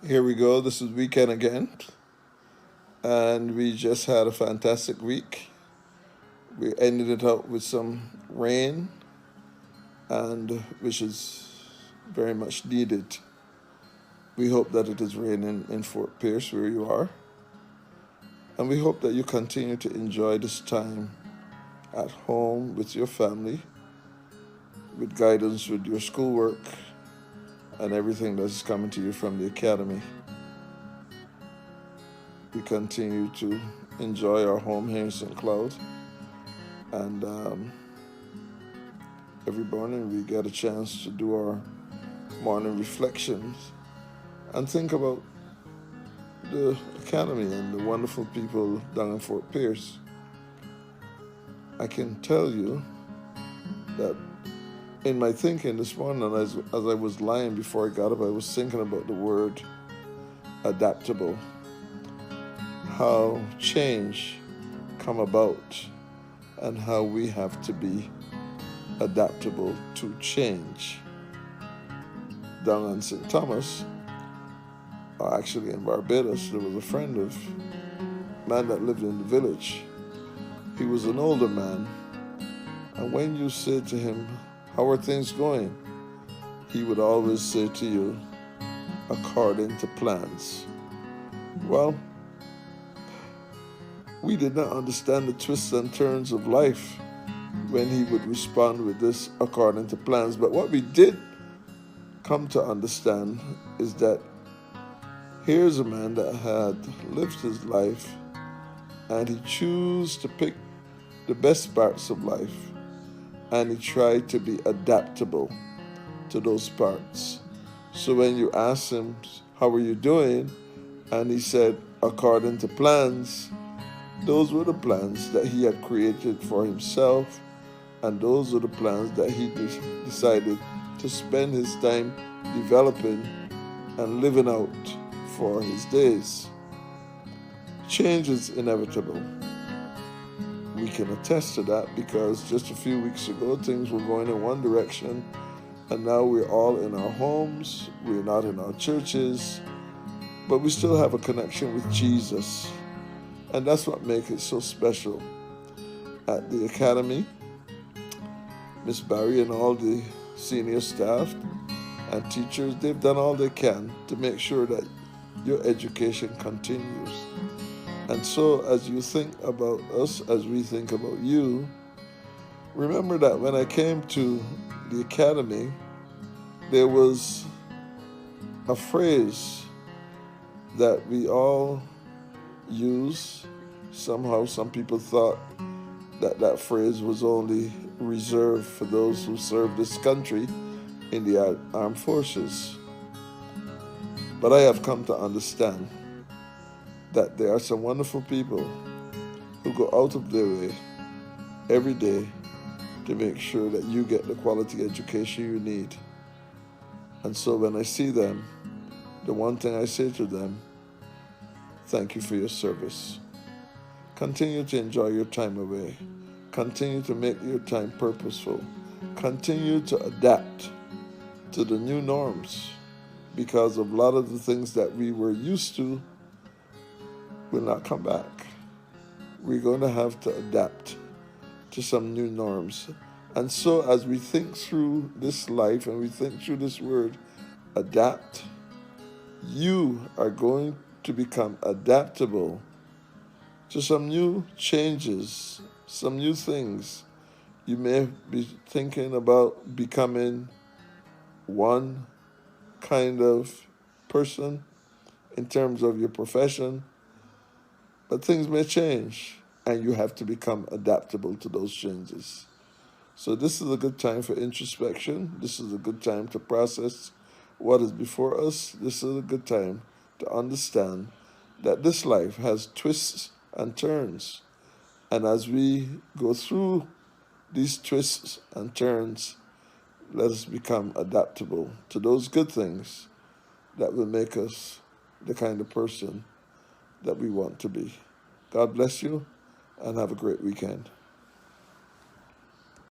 Here we go. This is weekend again, and we just had a fantastic week. We ended it out with some rain, and which is very much needed. We hope that it is raining in Fort Pierce where you are, and we hope that you continue to enjoy this time at home with your family, with guidance with your schoolwork, and everything that is coming to you from the academy. We continue to enjoy our home here in St. Cloud. And every morning we get a chance to do our morning reflections and think about the academy and the wonderful people down in Fort Pierce. I can tell you that in my thinking this morning, as I was lying before I got up, I was thinking about the word adaptable, how change come about and how we have to be adaptable to change. Down on St. Thomas, or actually in Barbados, there was a friend of man that lived in the village. He was an older man, and when you said to him, "How are things going?" he would always say to you, "According to plans." Well, we did not understand the twists and turns of life when he would respond with this "according to plans." But what we did come to understand is that here's a man that had lived his life and he chose to pick the best parts of life and he tried to be adaptable to those parts. So when you ask him, "How are you doing?" and he said, "According to plans," those were the plans that he had created for himself, and those are the plans that he decided to spend his time developing and living out for his days. Change is inevitable. We can attest to that because just a few weeks ago things were going in one direction, and now we're all in our homes, we're not in our churches, but we still have a connection with Jesus. And that's what makes it so special. At the academy, Miss Barry and all the senior staff and teachers, they've done all they can to make sure that your education continues. And so as you think about us, as we think about you, remember that when I came to the academy, there was a phrase that we all use. Somehow some people thought that that phrase was only reserved for those who serve this country in the armed forces. But I have come to understand that there are some wonderful people who go out of their way every day to make sure that you get the quality education you need. And so when I see them, the one thing I say to them, thank you for your service. Continue to enjoy your time away. Continue to make your time purposeful. Continue to adapt to the new norms, because a lot of the things that we were used to will not come back. We're going to have to adapt to some new norms. And so as we think through this life and we think through this word, adapt, you are going to become adaptable to some new changes, some new things. You may be thinking about becoming one kind of person in terms of your profession, but things may change and you have to become adaptable to those changes. So this is a good time for introspection. This is a good time to process what is before us. This is a good time to understand that this life has twists and turns. And as we go through these twists and turns, let us become adaptable to those good things that will make us the kind of person that we want to be. God bless you and have a great weekend.